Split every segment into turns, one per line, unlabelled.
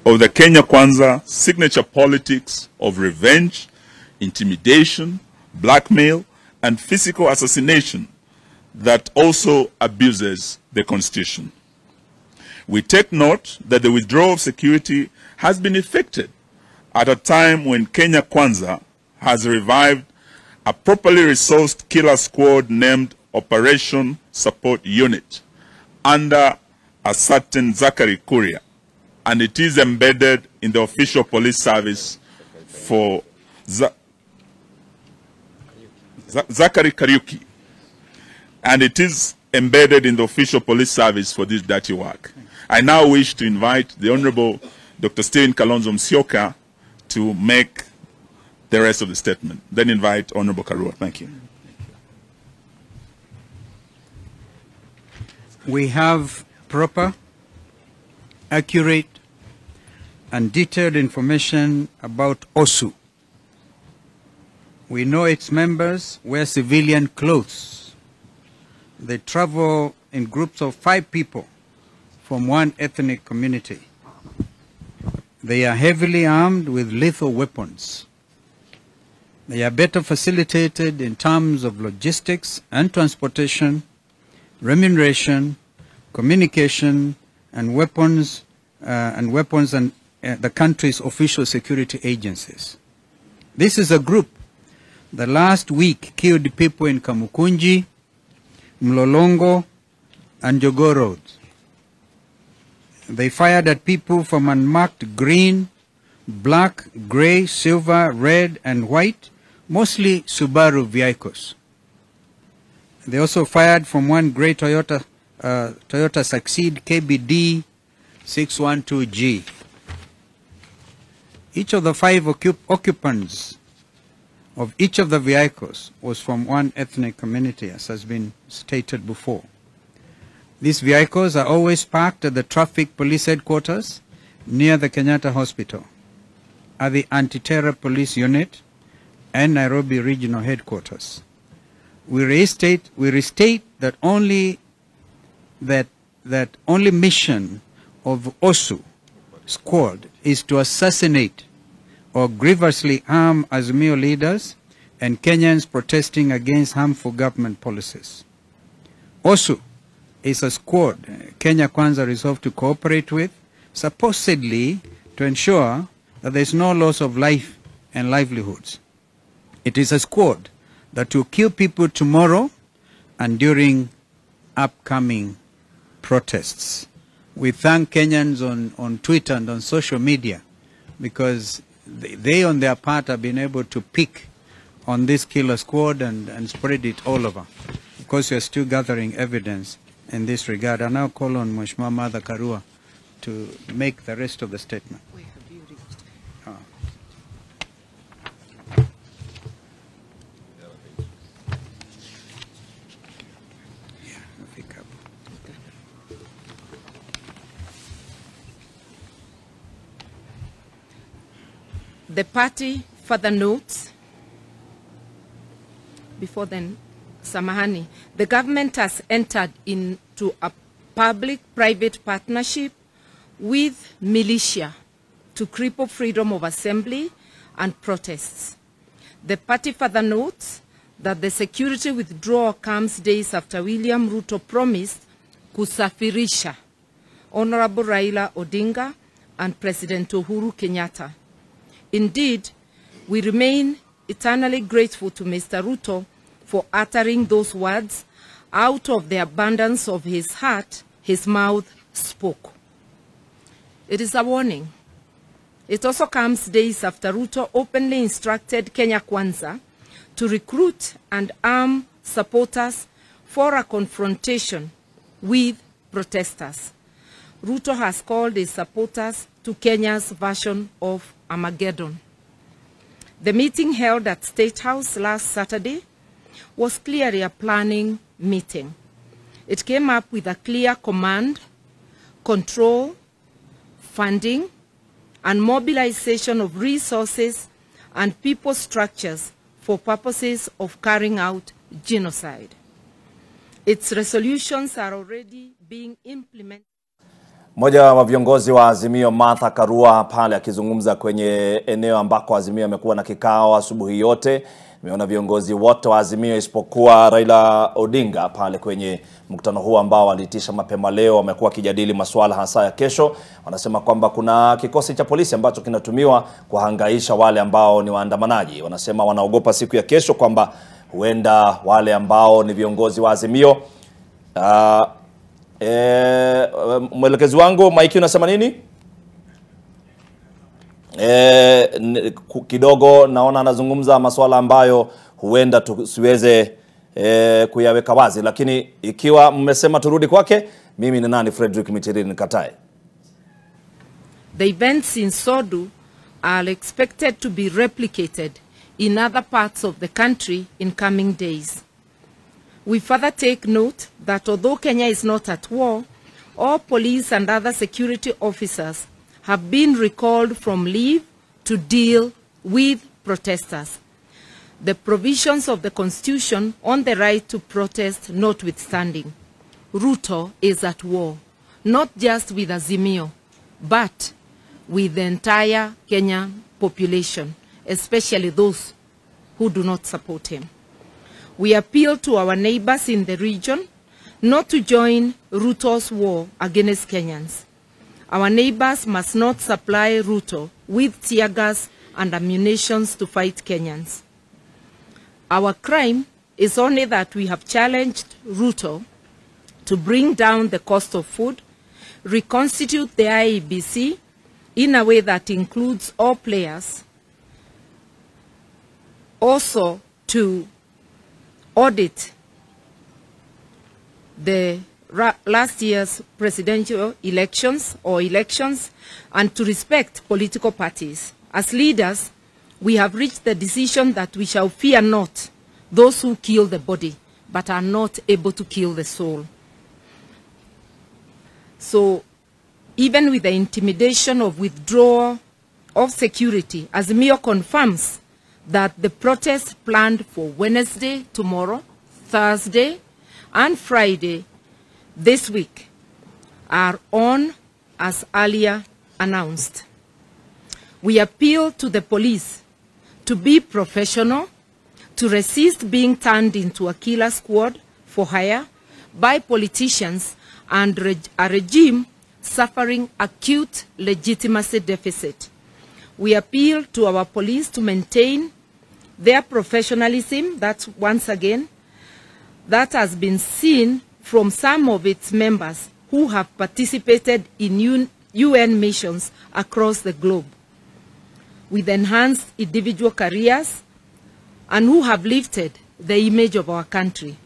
of the Kenya Kwanza signature politics of revenge, intimidation, blackmail, and physical assassination that also abuses the Constitution. We take note that the withdrawal of security has been effected at a time when Kenya Kwanza has revived a properly resourced killer squad named Operation Support Unit under a certain Zachary Kuria, and it is embedded in the official police service for Zachary Kariuki, and it is embedded in the official police service for this dirty work. I now wish to invite the Honorable Dr. Stephen Kalonzo Musyoka to make the rest of the statement. Then invite Honorable Karua. Thank you.
We have proper, accurate, and detailed information about OSU. We know its members wear civilian clothes. They travel in groups of 5 people from one ethnic community. They are heavily armed with lethal weapons. They are better facilitated in terms of logistics and transportation, remuneration, communication, and weapons and the country's official security agencies. This is a group that last week killed people in Kamukunji, Mlolongo, and Jogoo Road. They fired at people from unmarked green, black, gray, silver, red, and white, mostly Subaru vehicles. They also fired from one gray Toyota Succeed KBD 612G. Each of the 5 occupants of each of the vehicles was from one ethnic community, as has been stated before. These vehicles are always parked at the traffic police headquarters near the Kenyatta Hospital, at the Anti-Terror Police Unit, and Nairobi Regional Headquarters. We restate that only mission of OSU squad is to assassinate or grievously harm Azimio leaders and Kenyans protesting against harmful government policies. OSU is a squad Kenya Kwanza resolved to cooperate with, supposedly to ensure that there is no loss of life and livelihoods. It is a squad that will kill people tomorrow and during upcoming protests. We thank Kenyans on Twitter and on social media because they on their part have been able to pick on this killer squad and spread it all over. Of course, we are still gathering evidence in this regard. I now call on Mheshimiwa Martha Karua to make the rest of the statement.
The party further notes, before then, Samahani, the government has entered into a public-private partnership with militia to cripple freedom of assembly and protests. The party further notes that the security withdrawal comes days after William Ruto promised kusafirisha Honorable Raila Odinga and President Uhuru Kenyatta. Indeed, we remain eternally grateful to Mr. Ruto for uttering those words. Out of the abundance of his heart, his mouth spoke. It is a warning. It also comes days after Ruto openly instructed Kenya Kwanza to recruit and arm supporters for a confrontation with protesters. Ruto has called his supporters to Kenya's version of Armageddon. The meeting held at State House last Saturday was clearly a planning meeting. It came up with a clear command, control, funding, and mobilization of resources and people structures for purposes of carrying out genocide. Its resolutions are already being implemented.
Mmoja wa viongozi wa Azimio, Martha Karua, pale akizungumza kwenye eneo ambako Azimio amekuwa na kikao asubuhi yote. Nimeona viongozi wote wa Azimio isipokuwa Raila Odinga pale kwenye mkutano huu ambao waliitisha mapema leo. Wamekuwa kijadili masuala hasa ya kesho. Wanasema kwamba kuna kikosi cha polisi ambacho kinatumiwa kuhangaisha wale ambao ni waandamanaji. Wanasema wanaogopa siku ya kesho kwamba huenda wale ambao ni viongozi wa Azimio mwelekezi wangu Mike unasema nini? Kidogo naona anazungumza masuala ambayo huenda tusiweze kuyaweka wazi, lakini ikiwa mmesema turudi kwake, mimi ni nani Frederick Mitirini nikatae.
The events in Sodu are expected to be replicated in other parts of the country in coming days. We further take note that although Kenya is not at war, all police and other security officers have been recalled from leave to deal with protesters. The provisions of the Constitution on the right to protest notwithstanding, Ruto is at war, not just with Azimio, but with the entire Kenyan population, especially those who do not support him. We appeal to our neighbors in the region not to join Ruto's war against Kenyans. Our neighbors must not supply Ruto with tear gas and ammunition to fight Kenyans. Our crime is only that we have challenged Ruto to bring down the cost of food, reconstitute the IEBC in a way that includes all players, also to audit the last year's presidential elections and to respect political parties. As leaders, we have reached the decision that we shall fear not those who kill the body, but are not able to kill the soul. So, even with the intimidation of withdrawal of security, Azimio confirms that the protests planned for Wednesday, tomorrow, Thursday, and Friday this week are on as earlier announced. We appeal to the police to be professional, to resist being turned into a killer squad for hire by politicians and a regime suffering acute legitimacy deficit. We appeal to our police to maintain their professionalism, that's once again, that has been seen from some of its members who have participated in UN missions across the globe, with enhanced individual careers and who have lifted the image of our country.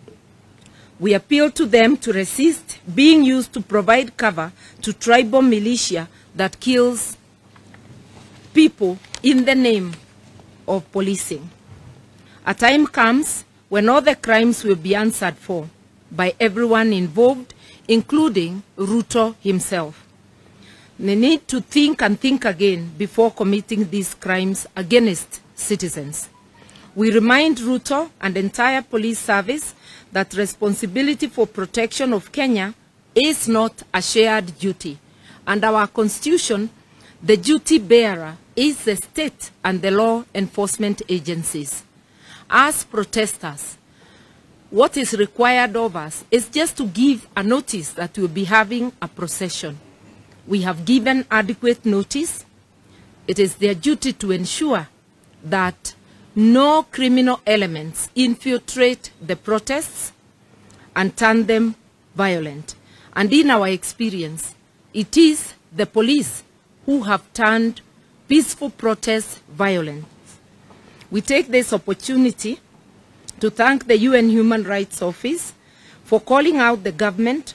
We appeal to them to resist being used to provide cover to tribal militia that kills people in the name of policing. A time comes when all the crimes will be answered for by everyone involved, including Ruto himself. They need to think and think again before committing these crimes against citizens. We remind Ruto and the entire police service that responsibility for protection of Kenya is not a shared duty. Under our constitution, the duty bearer is the state and the law enforcement agencies. As protesters, what is required of us is just to give a notice that we'll be having a procession. We have given adequate notice. It is their duty to ensure that no criminal elements infiltrate the protests and turn them violent. And in our experience, it is the police who have turned peaceful protests violent. We take this opportunity to thank the UN Human Rights Office for calling out the government,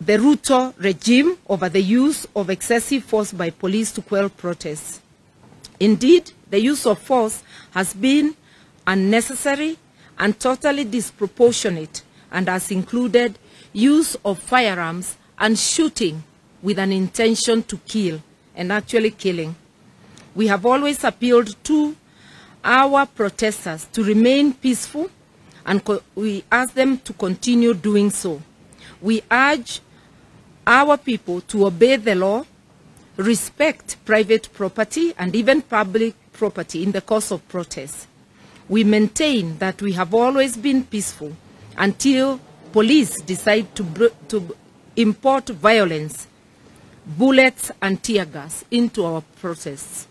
the Ruto regime, over the use of excessive force by police to quell protests. Indeed, the use of force has been unnecessary and totally disproportionate and has included use of firearms and shooting with an intention to kill and actually killing. We have always appealed to our protesters to remain peaceful, and we ask them to continue doing so. We urge our people to obey the law, respect private property and even public property in the course of protests. We maintain that we have always been peaceful until police decide to import violence, bullets and tear gas into our protests.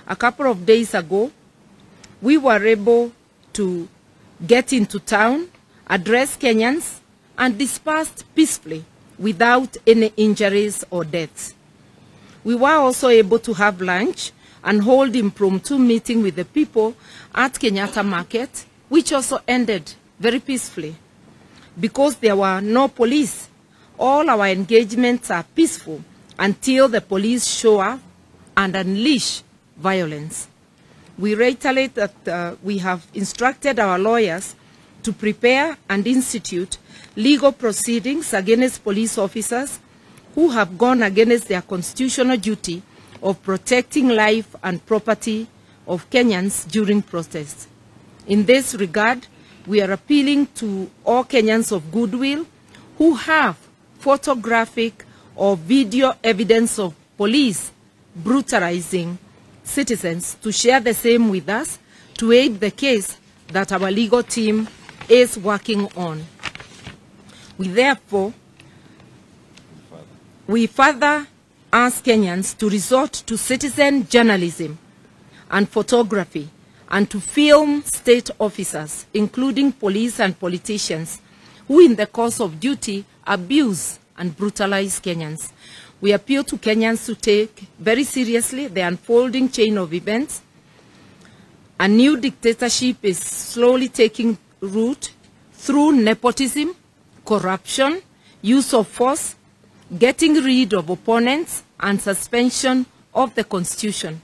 A couple of days ago, we were able to get into town, address Kenyans, and dispersed peacefully without any injuries or deaths. We were also able to have lunch and hold impromptu meeting with the people at Kenyatta Market, which also ended very peacefully. Because there were no police, all our engagements are peaceful until the police show up and unleash violence. We reiterate that we have instructed our lawyers to prepare and institute legal proceedings against police officers who have gone against their constitutional duty of protecting life and property of Kenyans during protests. In this regard, we are appealing to all Kenyans of goodwill who have photographic or video evidence of police brutalizing citizens to share the same with us to aid the case that our legal team is working on. We further ask Kenyans to resort to citizen journalism and photography and to film state officers, including police and politicians, who in the course of duty abuse and brutalize Kenyans. We appeal to Kenyans to take very seriously the unfolding chain of events. A new dictatorship is slowly taking root through nepotism, corruption, use of force, getting rid of opponents, and suspension of the Constitution.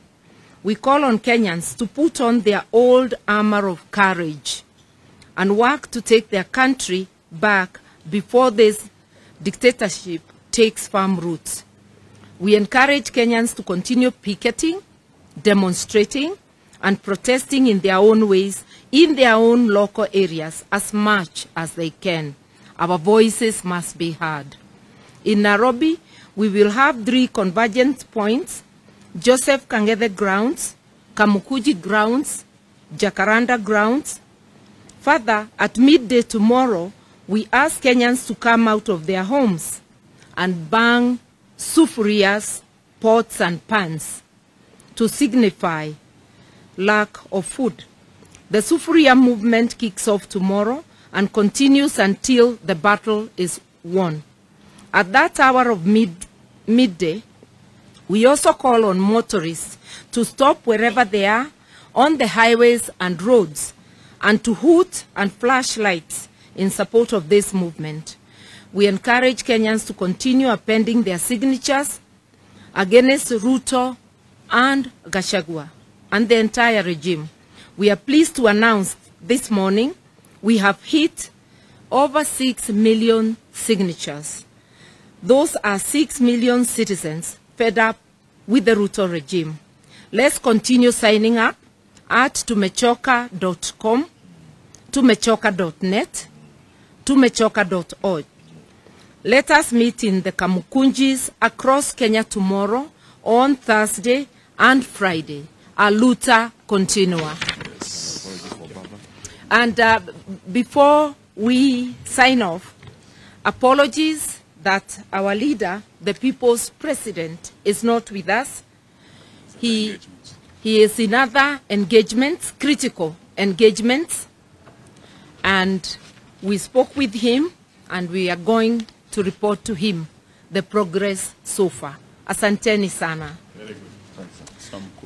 We call on Kenyans to put on their old armor of courage and work to take their country back before this dictatorship takes firm roots. We encourage Kenyans to continue picketing, demonstrating, and protesting in their own ways, in their own local areas, as much as they can. Our voices must be heard. In Nairobi, we will have 3 convergence points: Joseph Kang'ethe grounds, Kamukuji grounds, Jacaranda grounds. Further, at midday tomorrow, we ask Kenyans to come out of their homes and bang sufurias, pots and pans to signify lack of food. The sufuria movement kicks off tomorrow and continues until the battle is won. At that hour of midday, we also call on motorists to stop wherever they are on the highways and roads and to hoot and flash lights in support of this movement. We encourage Kenyans to continue appending their signatures against Ruto and Gachagua and the entire regime. We are pleased to announce this morning we have hit over 6 million signatures. Those are 6 million citizens fed up with the Ruto regime. Let's continue signing up at tumechoka.com, tumechoka.net, tumechoka.org. Let us meet in the Kamukunjis across Kenya tomorrow, on Thursday and Friday. A luta continua. And before we sign off, apologies that our leader, the people's president, is not with us. He is in other engagements, critical engagements, and we spoke with him and we are going to report to him the progress so far. Asanteni sana.
Very good.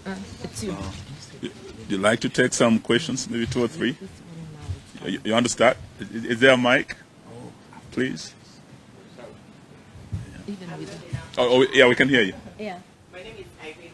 Thanks.
It's you.
Would you like to take some questions, maybe 2 or 3? You understand? Is there a mic? Please.
Even with
Oh, yeah, we can hear you.
yeah.
My name is Irene